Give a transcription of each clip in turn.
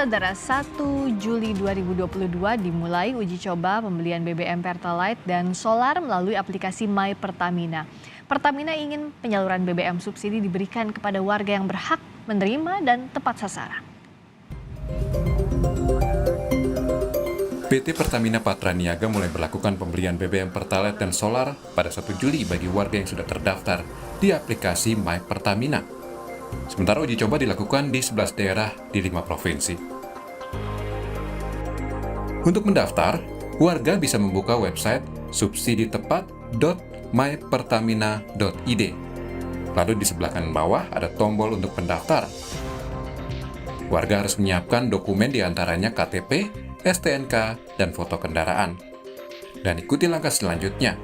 Saudara, 1 Juli 2022 dimulai uji coba pembelian BBM Pertalite dan solar melalui aplikasi My Pertamina. Pertamina ingin penyaluran BBM subsidi diberikan kepada warga yang berhak menerima dan tepat sasaran. PT Pertamina Patraniaga mulai berlakukan pembelian BBM Pertalite dan solar pada 1 Juli bagi warga yang sudah terdaftar di aplikasi My Pertamina. Sementara uji coba dilakukan di 11 daerah di 5 provinsi. Untuk mendaftar, warga bisa membuka website subsiditepat.mypertamina.id. Lalu di sebelah kanan bawah ada tombol untuk pendaftar. Warga harus menyiapkan dokumen diantaranya KTP, STNK, dan foto kendaraan. Dan ikuti langkah selanjutnya.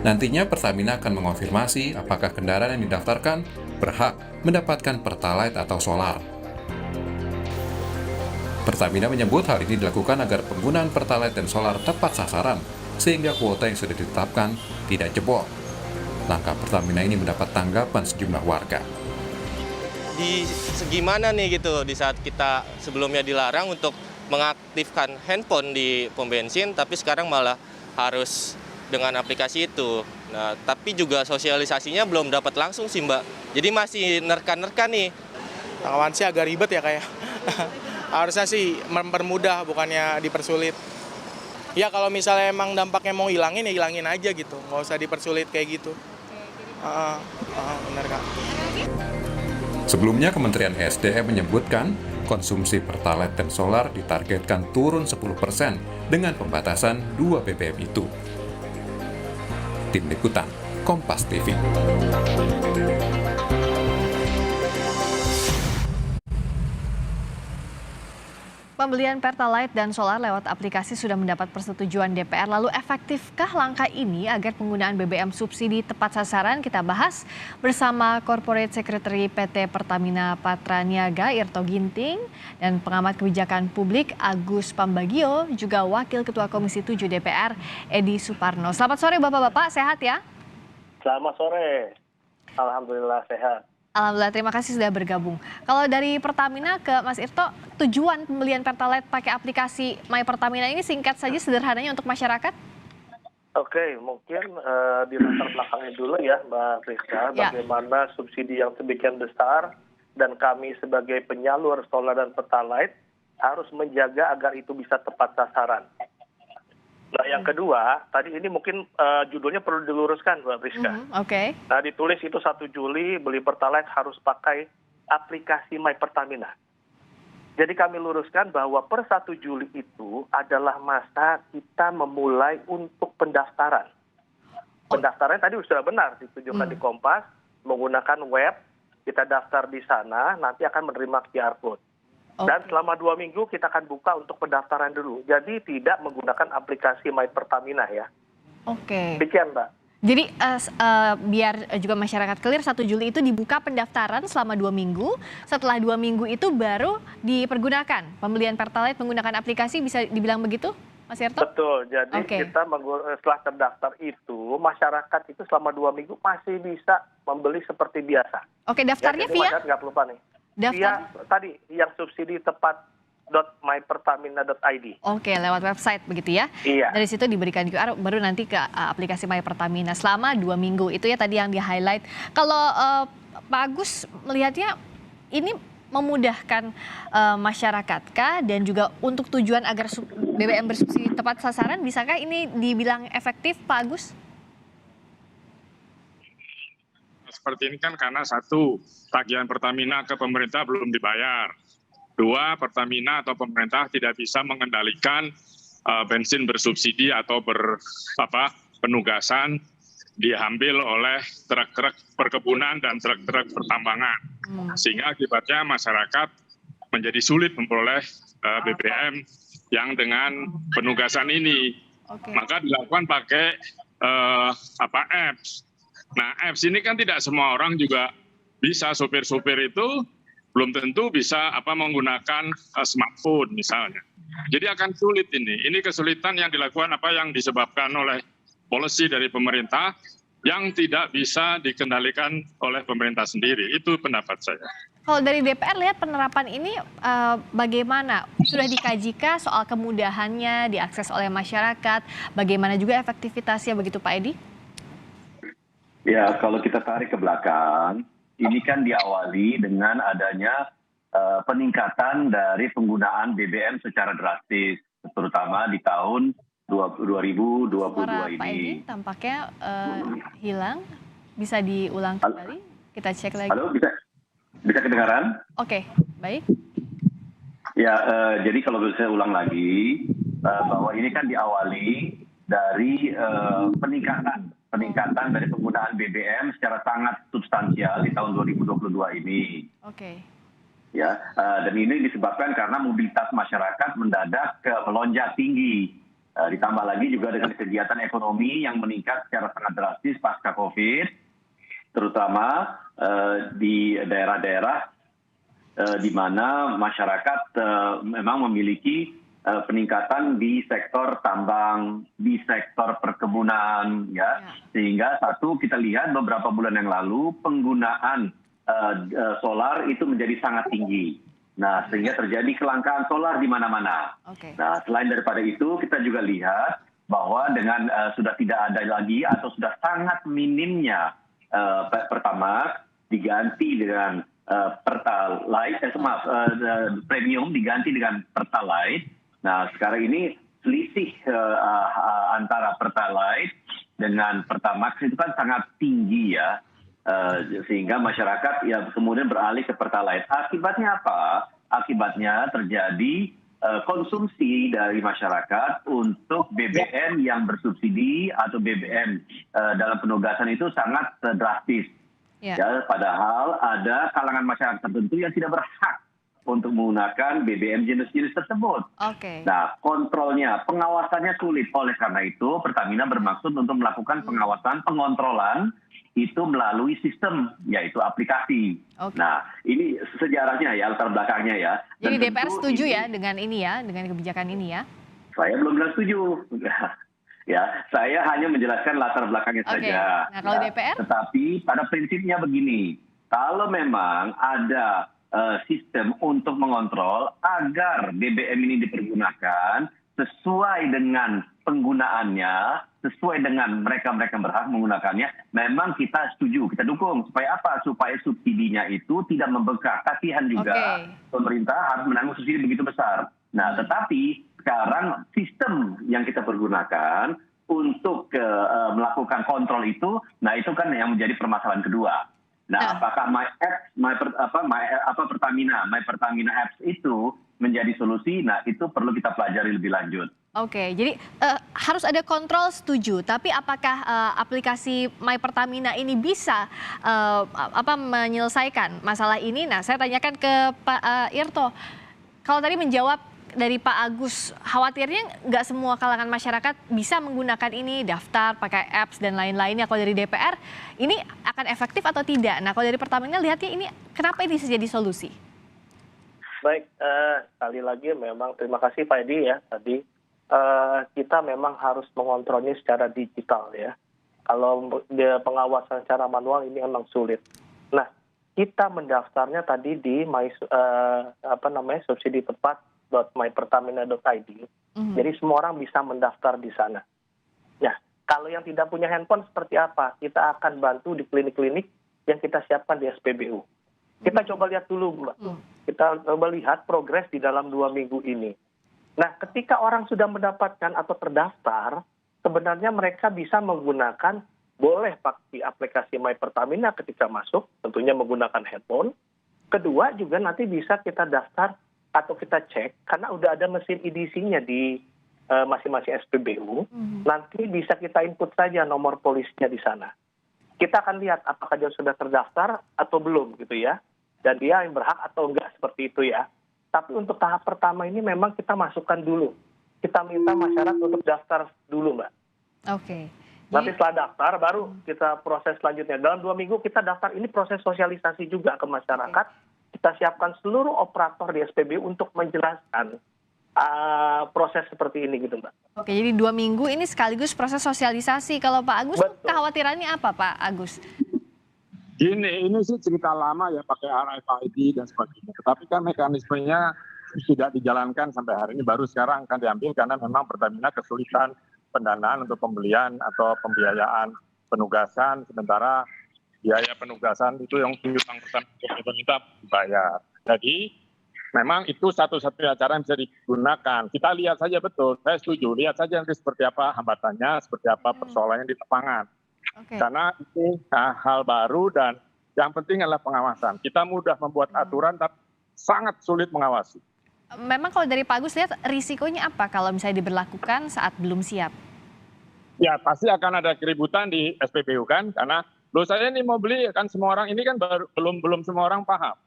Nantinya Pertamina akan mengonfirmasi apakah kendaraan yang didaftarkan berhak mendapatkan Pertalite atau solar. Pertamina menyebut hal ini dilakukan agar penggunaan Pertalite dan solar tepat sasaran, sehingga kuota yang sudah ditetapkan tidak jebol. Langkah Pertamina ini mendapat tanggapan sejumlah warga. Di segi mana nih gitu, di saat kita sebelumnya dilarang untuk mengaktifkan handphone di pom bensin, tapi sekarang malah harus dengan aplikasi itu. Nah, tapi juga sosialisasinya belum dapat langsung sih, Mbak. Jadi masih nerka-nerka nih. Tanggapan sih agak ribet ya kayak. Harusnya sih mempermudah, bukannya dipersulit. Ya kalau misalnya emang dampaknya mau hilangin, ya hilangin aja gitu. Nggak usah dipersulit kayak gitu. Bener Kak. Sebelumnya Kementerian SDM menyebutkan konsumsi Pertalite dan solar ditargetkan turun 10% dengan pembatasan 2 BBM itu. Tim Liputan, Kompas TV. Pembelian Pertalite dan solar lewat aplikasi sudah mendapat persetujuan DPR. Lalu efektifkah langkah ini agar penggunaan BBM subsidi tepat sasaran? Kita bahas bersama Corporate Secretary PT Pertamina Patraniaga Irto Ginting dan pengamat kebijakan publik Agus Pambagio, juga Wakil Ketua Komisi 7 DPR Edi Suparno. Selamat sore Bapak-Bapak, sehat ya? Selamat sore, alhamdulillah sehat. Alhamdulillah, terima kasih sudah bergabung. Kalau dari Pertamina ke Mas Irto, tujuan pembelian Pertalite pakai aplikasi My Pertamina ini singkat saja sederhananya untuk masyarakat? Oke, mungkin di latar belakangnya dulu ya Mbak Rizka, bagaimana subsidi yang sedemikian besar dan kami sebagai penyalur solar dan Pertalite harus menjaga agar itu bisa tepat sasaran. Nah yang kedua, tadi ini mungkin judulnya perlu diluruskan Mbak Rizka. Oke. Nah ditulis itu 1 Juli beli Pertalite harus pakai aplikasi My Pertamina. Jadi kami luruskan bahwa per 1 Juli itu adalah masa kita memulai untuk pendaftaran. Pendaftaran tadi sudah benar ditunjukkan di Kompas, menggunakan web, kita daftar di sana, nanti akan menerima QR code. Dan selama 2 minggu kita akan buka untuk pendaftaran dulu. Jadi tidak menggunakan aplikasi My Pertamina ya. Oke. Demikian Mbak. Jadi biar juga masyarakat clear, 1 Juli itu dibuka pendaftaran selama 2 minggu. Setelah 2 minggu itu baru dipergunakan. Pembelian Pertalite menggunakan aplikasi, bisa dibilang begitu Mas Irto? Betul, jadi kita setelah terdaftar itu, masyarakat itu selama 2 minggu masih bisa membeli seperti biasa. Oke, daftarnya via? Nggak lupa nih. Daftar? Tadi yang subsidi tepat.mypertamina.id. Oke, lewat website begitu ya? Iya. Dari situ diberikan QR, baru nanti ke aplikasi My Pertamina selama 2 minggu. Itu ya tadi yang di-highlight. Kalau Pak Agus melihatnya ini memudahkan masyarakat kah? Dan juga untuk tujuan agar BBM bersubsidi tepat sasaran, bisakah ini dibilang efektif Pak Agus? Seperti ini kan karena satu, tagihan Pertamina ke pemerintah belum dibayar. 2, Pertamina atau pemerintah tidak bisa mengendalikan bensin bersubsidi atau penugasan diambil oleh truk-truk perkebunan dan truk-truk pertambangan. Sehingga akibatnya masyarakat menjadi sulit memperoleh BBM yang dengan penugasan ini. Maka dilakukan pakai apps. Nah, apps ini kan tidak semua orang juga bisa, sopir-sopir itu belum tentu bisa menggunakan smartphone misalnya. Jadi akan sulit ini. Ini kesulitan yang dilakukan yang disebabkan oleh policy dari pemerintah yang tidak bisa dikendalikan oleh pemerintah sendiri. Itu pendapat saya. Kalau dari DPR lihat penerapan ini bagaimana? Sudah dikajikah soal kemudahannya diakses oleh masyarakat? Bagaimana juga efektivitasnya begitu Pak Edi? Ya, kalau kita tarik ke belakang, ini kan diawali dengan adanya peningkatan dari penggunaan BBM secara drastis, terutama di tahun 2022 Suara Pak Edi ini. tampaknya hilang. Bisa diulang kembali? Kita cek lagi. Halo, bisa kedengaran? Oke, baik. Ya, jadi kalau bisa ulang lagi, bahwa ini kan diawali dari peningkatan dari penggunaan BBM secara sangat substansial di tahun 2022 ini. Oke. Ya, dan ini disebabkan karena mobilitas masyarakat mendadak melonjak tinggi. Ditambah lagi juga dengan kegiatan ekonomi yang meningkat secara sangat drastis pasca COVID, terutama di daerah-daerah di mana masyarakat memang memiliki peningkatan di sektor tambang, di sektor perkebunan, ya. Sehingga satu kita lihat beberapa bulan yang lalu penggunaan solar itu menjadi sangat tinggi. Nah, sehingga terjadi kelangkaan solar di mana-mana. Nah, selain daripada itu kita juga lihat bahwa dengan sudah tidak ada lagi atau sudah sangat minimnya Pertamax diganti dengan Pertalite, premium diganti dengan Pertalite. Nah, sekarang ini selisih antara Pertalite dengan Pertamax itu kan sangat tinggi ya, sehingga masyarakat ya kemudian beralih ke Pertalite. Akibatnya apa? Akibatnya terjadi konsumsi dari masyarakat untuk BBM yang bersubsidi atau BBM dalam penugasan itu sangat drastis. Ya, padahal ada kalangan masyarakat tertentu yang tidak berhak untuk menggunakan BBM jenis-jenis tersebut. Nah, kontrolnya, pengawasannya sulit. Oleh karena itu, Pertamina bermaksud untuk melakukan pengawasan, pengontrolan itu melalui sistem, yaitu aplikasi. Nah, ini sejarahnya ya, latar belakangnya ya. Jadi DPR setuju ya dengan ini ya, dengan kebijakan ini ya? Saya belum bilang setuju. Ya, saya hanya menjelaskan latar belakangnya saja. Nah, kalau DPR? Tetapi pada prinsipnya begini, kalau memang ada sistem untuk mengontrol agar BBM ini dipergunakan sesuai dengan penggunaannya, sesuai dengan mereka-mereka berhak menggunakannya, memang kita setuju, kita dukung. Supaya apa? Supaya subsidinya itu tidak membengkak. Kasihan juga pemerintah harus menanggung subsidi begitu besar. Nah, tetapi sekarang sistem yang kita pergunakan untuk melakukan kontrol itu, nah itu kan yang menjadi permasalahan kedua. Nah, apakah Pertamina Apps itu menjadi solusi? Nah, itu perlu kita pelajari lebih lanjut. Jadi harus ada kontrol, setuju. Tapi apakah aplikasi My Pertamina ini bisa menyelesaikan masalah ini? Nah, saya tanyakan ke Pak Irto. Kalau tadi menjawab dari Pak Agus, khawatirnya nggak semua kalangan masyarakat bisa menggunakan ini, daftar, pakai apps, dan lain-lainnya. Kalau dari DPR, ini akan efektif atau tidak? Nah, kalau dari Pertamina lihatnya ini, kenapa ini bisa jadi solusi? Baik, sekali lagi memang terima kasih Pak Edi ya tadi. Kita memang harus mengontrolnya secara digital ya. Kalau pengawasan secara manual ini memang sulit. Nah, kita mendaftarnya tadi di subsidi tepat mypertamina.id. Jadi semua orang bisa mendaftar di sana. Nah, kalau yang tidak punya handphone seperti apa? Kita akan bantu di klinik-klinik yang kita siapkan di SPBU. Kita coba lihat dulu, Mbak. Kita coba lihat progres di dalam 2 minggu ini. Nah, ketika orang sudah mendapatkan atau terdaftar, sebenarnya mereka bisa menggunakan, boleh pakai aplikasi My Pertamina ketika masuk, tentunya menggunakan handphone. Kedua, juga nanti bisa kita daftar atau kita cek, karena udah ada mesin EDC-nya di masing-masing SPBU, nanti bisa kita input saja nomor polisnya di sana. Kita akan lihat apakah dia sudah terdaftar atau belum gitu ya, dan dia yang berhak atau enggak seperti itu ya. Tapi untuk tahap pertama ini memang kita masukkan dulu. Kita minta masyarakat untuk daftar dulu, Mbak. Nanti setelah daftar baru kita proses selanjutnya. Dalam 2 minggu kita daftar, ini proses sosialisasi juga ke masyarakat. Kita siapkan seluruh operator di SPBU untuk menjelaskan proses seperti ini gitu, Mbak. Jadi 2 minggu ini sekaligus proses sosialisasi. Kalau Pak Agus, kekhawatirannya apa Pak Agus? Gini, ini sih cerita lama ya pakai RFID dan sebagainya. Tetapi kan mekanismenya tidak dijalankan sampai hari ini, baru sekarang akan diambil karena memang Pertamina kesulitan pendanaan untuk pembelian atau pembiayaan penugasan, sementara biaya penugasan itu yang piutang pemerintah dibayar. Jadi memang itu satu-satunya cara yang bisa digunakan. Kita lihat saja betul, saya setuju, lihat saja nanti seperti apa hambatannya, seperti apa persoalannya di lapangan. Oke. Karena ini hal baru dan yang penting adalah pengawasan. Kita mudah membuat aturan tapi sangat sulit mengawasi. Memang kalau dari Pak Agus lihat risikonya apa kalau misalnya diberlakukan saat belum siap? Ya pasti akan ada keributan di SPBU kan, karena loh saya ini mau beli kan semua orang ini kan belum semua orang paham.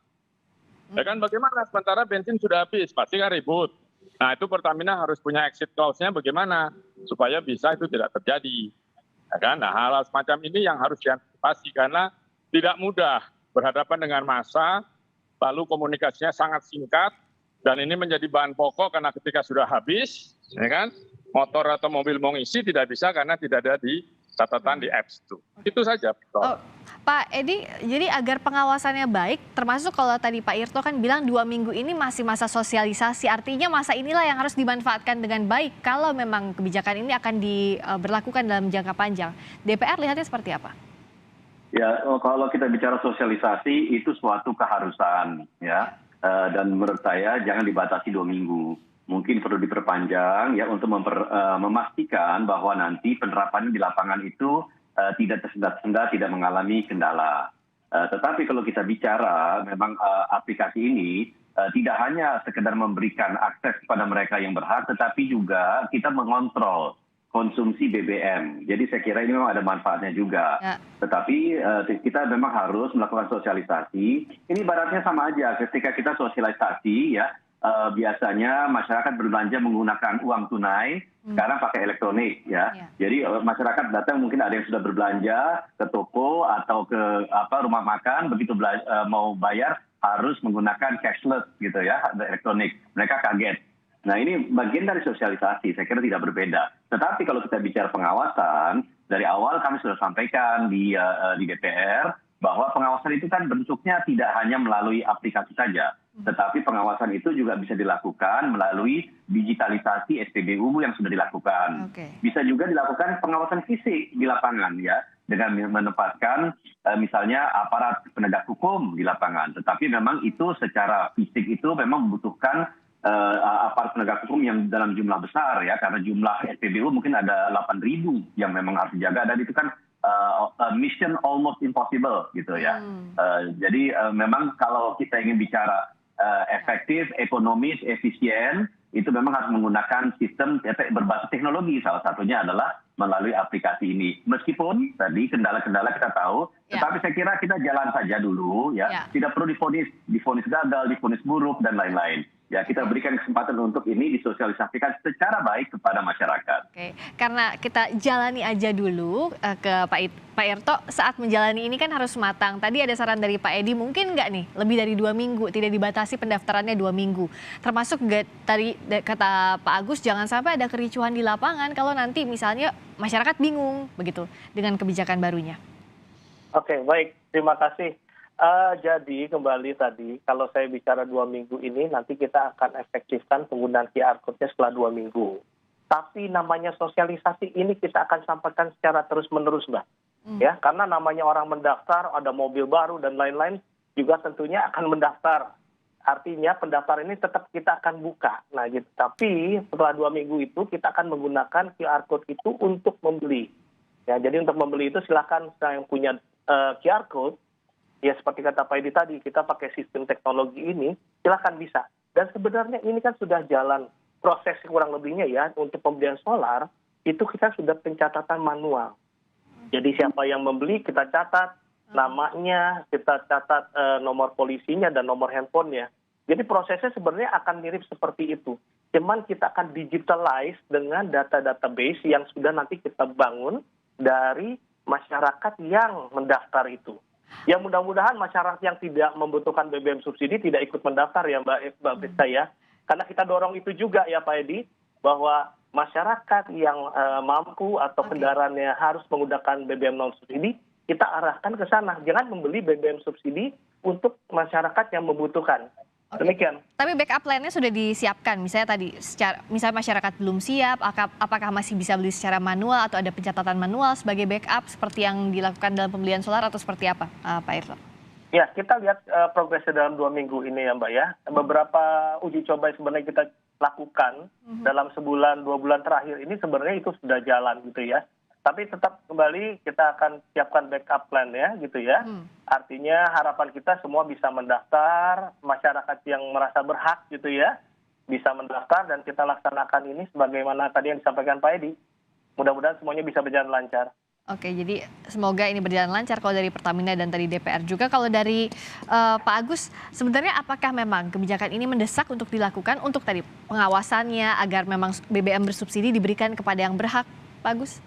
Ya kan bagaimana sementara bensin sudah habis, pasti kan ribut. Nah itu Pertamina harus punya exit clause-nya bagaimana supaya bisa itu tidak terjadi. Ya kan? Nah hal semacam ini yang harus diantisipasi karena tidak mudah berhadapan dengan massa, lalu komunikasinya sangat singkat dan ini menjadi bahan pokok karena ketika sudah habis, ya kan, motor atau mobil mau ngisi tidak bisa karena tidak ada di catatan di apps itu. Itu saja. Oh, Pak Edi, jadi agar pengawasannya baik, termasuk kalau tadi Pak Irto kan bilang 2 minggu ini masih masa sosialisasi, artinya masa inilah yang harus dimanfaatkan dengan baik kalau memang kebijakan ini akan diberlakukan dalam jangka panjang. DPR lihatnya seperti apa? Ya, kalau kita bicara sosialisasi itu suatu keharusan, ya. Dan menurut saya jangan dibatasi 2 minggu. Mungkin perlu diperpanjang ya untuk memastikan bahwa nanti penerapan di lapangan itu tidak tersendat-sendat, tidak mengalami kendala. Tetapi kalau kita bicara memang aplikasi ini tidak hanya sekedar memberikan akses kepada mereka yang berhak, tetapi juga kita mengontrol konsumsi BBM. Jadi saya kira ini memang ada manfaatnya juga. Ya. Tetapi kita memang harus melakukan sosialisasi. Ini ibaratnya sama aja ketika kita sosialisasi ya. Biasanya masyarakat berbelanja menggunakan uang tunai, sekarang pakai elektronik ya. Jadi masyarakat datang mungkin ada yang sudah berbelanja ke toko atau ke rumah makan, begitu mau bayar harus menggunakan cashless gitu ya, elektronik. Mereka kaget. Nah ini bagian dari sosialisasi, saya kira tidak berbeda. Tetapi kalau kita bicara pengawasan, dari awal kami sudah sampaikan di DPR bahwa pengawasan itu kan bentuknya tidak hanya melalui aplikasi saja. Tetapi pengawasan itu juga bisa dilakukan melalui digitalisasi SPBU yang sudah dilakukan. Bisa juga dilakukan pengawasan fisik di lapangan ya, dengan menempatkan misalnya aparat penegak hukum di lapangan. Tetapi memang itu secara fisik itu memang membutuhkan aparat penegak hukum yang dalam jumlah besar ya, karena jumlah SPBU mungkin ada 8.000 yang memang harus dijaga dan itu kan mission almost impossible gitu ya. Jadi memang kalau kita ingin bicara efektif, ekonomis, efisien, itu memang harus menggunakan sistem berbasis teknologi. Salah satunya adalah melalui aplikasi ini. Meskipun tadi kendala-kendala kita tahu, tetapi saya kira kita jalan saja dulu ya. Tidak perlu divonis gagal, divonis buruk dan lain-lain. Ya, kita berikan kesempatan untuk ini disosialisasikan secara baik kepada masyarakat. Oke, karena kita jalani aja dulu ke Pak Irto, saat menjalani ini kan harus matang. Tadi ada saran dari Pak Edi, mungkin nggak nih lebih dari 2 minggu, tidak dibatasi pendaftarannya 2 minggu. Termasuk tadi kata Pak Agus, jangan sampai ada kericuhan di lapangan kalau nanti misalnya masyarakat bingung begitu dengan kebijakan barunya. Oke, baik, terima kasih. Jadi kembali tadi, kalau saya bicara 2 minggu ini, nanti kita akan efektifkan penggunaan QR Code-nya setelah 2 minggu. Tapi namanya sosialisasi ini kita akan sampaikan secara terus-menerus, Mbak. Ya, karena namanya orang mendaftar, ada mobil baru dan lain-lain, juga tentunya akan mendaftar. Artinya pendaftar ini tetap kita akan buka. Nah, gitu. Tapi setelah 2 minggu itu kita akan menggunakan QR Code itu untuk membeli. Ya, jadi untuk membeli itu silakan yang punya QR Code. Ya seperti kata Pak Edi tadi, kita pakai sistem teknologi ini, silakan bisa. Dan sebenarnya ini kan sudah jalan proses kurang lebihnya ya, untuk pembelian solar, itu kita sudah pencatatan manual. Jadi siapa yang membeli, kita catat namanya, kita catat nomor polisinya dan nomor handphonenya. Jadi prosesnya sebenarnya akan mirip seperti itu. Cuman kita akan digitalize dengan data-database yang sudah nanti kita bangun dari masyarakat yang mendaftar itu. Ya mudah-mudahan masyarakat yang tidak membutuhkan BBM subsidi tidak ikut mendaftar ya Mbak Besta ya. Karena kita dorong itu juga ya Pak Edi, bahwa masyarakat yang mampu atau kendaraannya harus menggunakan BBM non subsidi, kita arahkan ke sana. Jangan membeli BBM subsidi untuk masyarakat yang membutuhkan. Oke. Demikian. Tapi backup plan-nya sudah disiapkan. Misalnya tadi, misalnya masyarakat belum siap, apakah masih bisa beli secara manual atau ada pencatatan manual sebagai backup seperti yang dilakukan dalam pembelian solar atau seperti apa, Pak Irto? Ya, kita lihat progresnya dalam 2 minggu ini ya Mbak ya. Beberapa uji coba yang sebenarnya kita lakukan dalam sebulan, 2 bulan terakhir ini sebenarnya itu sudah jalan gitu ya. Tapi tetap kembali kita akan siapkan backup plan ya gitu ya. Artinya harapan kita semua bisa mendaftar, masyarakat yang merasa berhak gitu ya, bisa mendaftar dan kita laksanakan ini sebagaimana tadi yang disampaikan Pak Edi. Mudah-mudahan semuanya bisa berjalan lancar. Oke, jadi semoga ini berjalan lancar kalau dari Pertamina dan tadi DPR juga. Kalau dari Pak Agus, sebenarnya apakah memang kebijakan ini mendesak untuk dilakukan untuk tadi pengawasannya agar memang BBM bersubsidi diberikan kepada yang berhak, Pak Agus?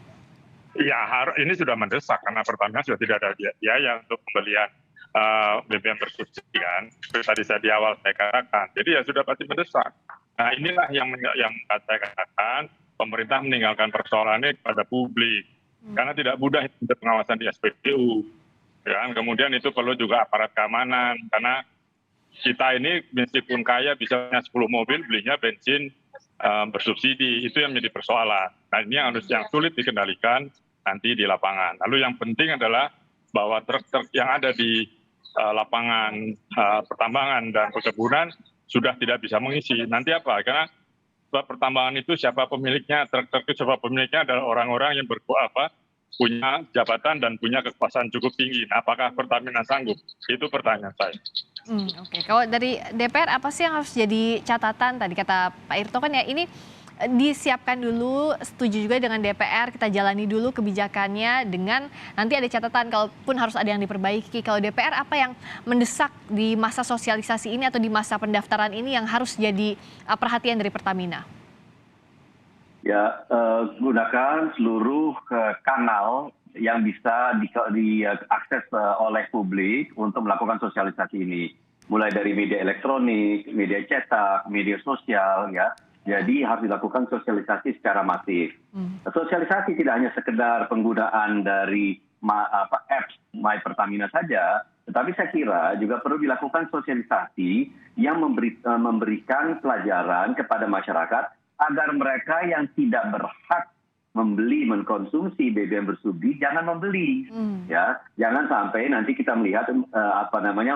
Ya, ini sudah mendesak karena Pertamina sudah tidak ada biaya untuk pembelian BBM bersubsidi kan. Seperti tadi saya di awal saya katakan. Jadi ya sudah pasti mendesak. Nah inilah yang saya katakan pemerintah meninggalkan persoalannya kepada publik. Karena tidak mudah untuk pengawasan di SPBU. Ya, kemudian itu perlu juga aparat keamanan. Karena kita ini meskipun kaya bisa punya 10 mobil, belinya bensin bersubsidi, itu yang menjadi persoalan. Nah ini yang sulit dikendalikan nanti di lapangan. Lalu yang penting adalah bahwa truk-truk yang ada di lapangan pertambangan dan perkebunan sudah tidak bisa mengisi. Nanti apa? Karena pertambangan itu siapa pemiliknya, truk-truk itu siapa pemiliknya adalah orang-orang yang punya jabatan dan punya kekuasaan cukup tinggi. Nah, apakah Pertamina sanggup? Itu pertanyaan saya. Oke. Kalau dari DPR apa sih yang harus jadi catatan? Tadi kata Pak Irto kan ya ini disiapkan dulu, setuju juga dengan DPR, kita jalani dulu kebijakannya dengan nanti ada catatan kalaupun harus ada yang diperbaiki. Kalau DPR apa yang mendesak di masa sosialisasi ini atau di masa pendaftaran ini yang harus jadi perhatian dari Pertamina? Ya, gunakan seluruh kanal yang bisa diakses oleh publik untuk melakukan sosialisasi ini. Mulai dari media elektronik, media cetak, media sosial, ya. Jadi harus dilakukan sosialisasi secara masif. Sosialisasi tidak hanya sekedar penggunaan dari apps My Pertamina saja, tetapi saya kira juga perlu dilakukan sosialisasi yang memberikan pelajaran kepada masyarakat agar mereka yang tidak berhak membeli, mengkonsumsi BBM bersubsidi jangan membeli, ya. Jangan sampai nanti kita melihat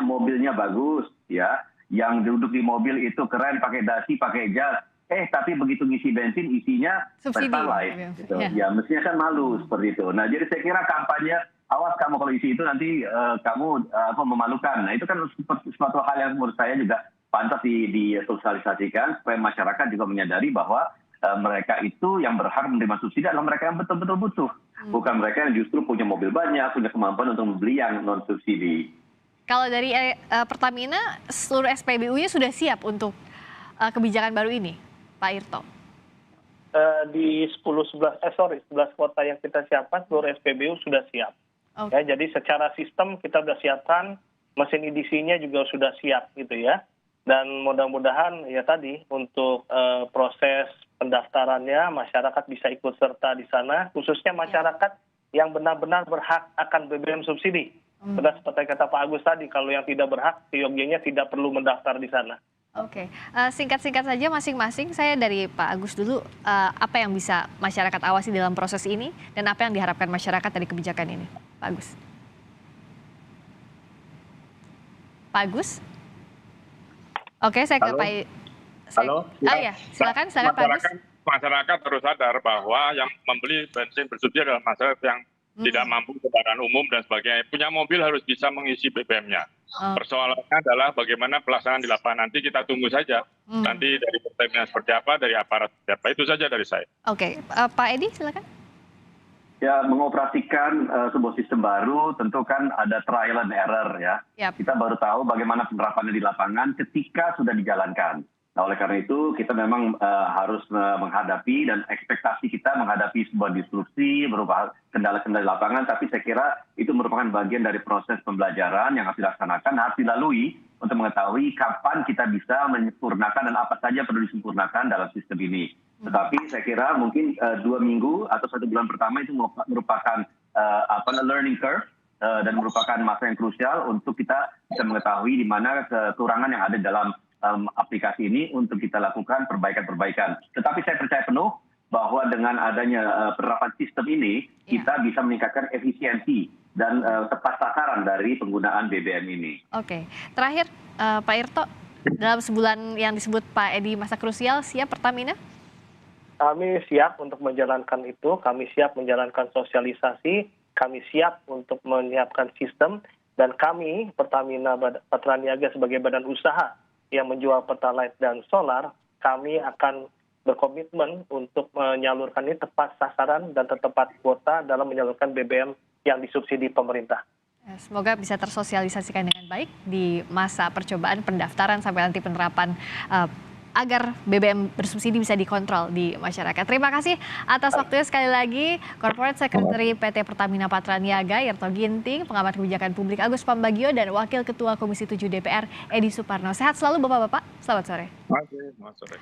mobilnya bagus, ya. Yang duduk di mobil itu keren, pakai dasi, pakai jas. Tapi begitu ngisi bensin isinya Pertalite, gitu. Ya mestinya kan malu seperti itu. Nah jadi saya kira kampanye awas kamu kalau isi itu nanti kamu memalukan. Nah itu kan suatu hal yang menurut saya juga pantas disosialisasikan supaya masyarakat juga menyadari bahwa mereka itu yang berhak menerima subsidi adalah mereka yang betul-betul butuh, bukan mereka yang justru punya mobil banyak, punya kemampuan untuk membeli yang non subsidi. Kalau dari Pertamina, seluruh SPBU-nya sudah siap untuk kebijakan baru ini, Pak Irto? Di 11 kota yang kita siapkan, seluruh SPBU sudah siap. Ya, jadi secara sistem kita sudah siapkan, mesin edisinya juga sudah siap gitu ya. Dan mudah-mudahan ya tadi untuk proses pendaftarannya masyarakat bisa ikut serta di sana, khususnya masyarakat yang benar-benar berhak akan BBM subsidi. Sudah seperti kata Pak Agus tadi, kalau yang tidak berhak, seyogianya tidak perlu mendaftar di sana. Oke, singkat-singkat saja masing-masing. Saya dari Pak Agus dulu, apa yang bisa masyarakat awasi dalam proses ini dan apa yang diharapkan masyarakat dari kebijakan ini, Pak Agus? Pak Agus? Oke, saya ke Pak. Halo. Ya, silakan Pak Agus. Masyarakat harus sadar bahwa yang membeli bensin bersubsidi adalah masyarakat yang tidak mampu kendaraan umum dan sebagainya. Punya mobil harus bisa mengisi BBM-nya. Persoalannya adalah bagaimana pelaksanaan di lapangan. Nanti kita tunggu saja. Nanti dari Pertamina seperti apa, dari aparat seperti apa. Itu saja dari saya. Oke, Pak Edi silakan. Ya, mengoperasikan sebuah sistem baru tentu kan ada trial and error ya. Yep. Kita baru tahu bagaimana penerapannya di lapangan ketika sudah dijalankan. Nah, oleh karena itu kita memang harus menghadapi dan ekspektasi kita menghadapi sebuah disrupsi berupa kendala-kendala di lapangan. Tapi saya kira itu merupakan bagian dari proses pembelajaran yang harus dilaksanakan, harus dilalui untuk mengetahui kapan kita bisa menyempurnakan dan apa saja perlu disempurnakan dalam sistem ini. Tetapi saya kira mungkin 2 minggu atau 1 bulan pertama itu merupakan learning curve dan merupakan masa yang krusial untuk kita bisa mengetahui di mana kekurangan yang ada dalam aplikasi ini untuk kita lakukan perbaikan-perbaikan. Tetapi saya percaya penuh bahwa dengan adanya penerapan sistem ini, kita bisa meningkatkan efisiensi dan tepat sasaran dari penggunaan BBM ini. Oke, terakhir Pak Irto, dalam sebulan yang disebut Pak Edi masa krusial, siap Pertamina? Kami siap untuk menjalankan itu, kami siap menjalankan sosialisasi, kami siap untuk menyiapkan sistem, dan kami Pertamina Patraniaga sebagai badan usaha yang menjual Pertalite dan solar, kami akan berkomitmen untuk menyalurkan ini tepat sasaran dan tepat kuota dalam menyalurkan BBM yang disubsidi pemerintah. Semoga bisa tersosialisasikan dengan baik di masa percobaan pendaftaran sampai nanti penerapan agar BBM bersubsidi bisa dikontrol di masyarakat. Terima kasih atas waktunya sekali lagi, Corporate Secretary PT Pertamina Patraniaga, Irto Ginting, pengamat kebijakan publik Agus Pambagio, dan Wakil Ketua Komisi 7 DPR, Edi Suparno. Sehat selalu Bapak-Bapak, selamat sore. Selamat sore.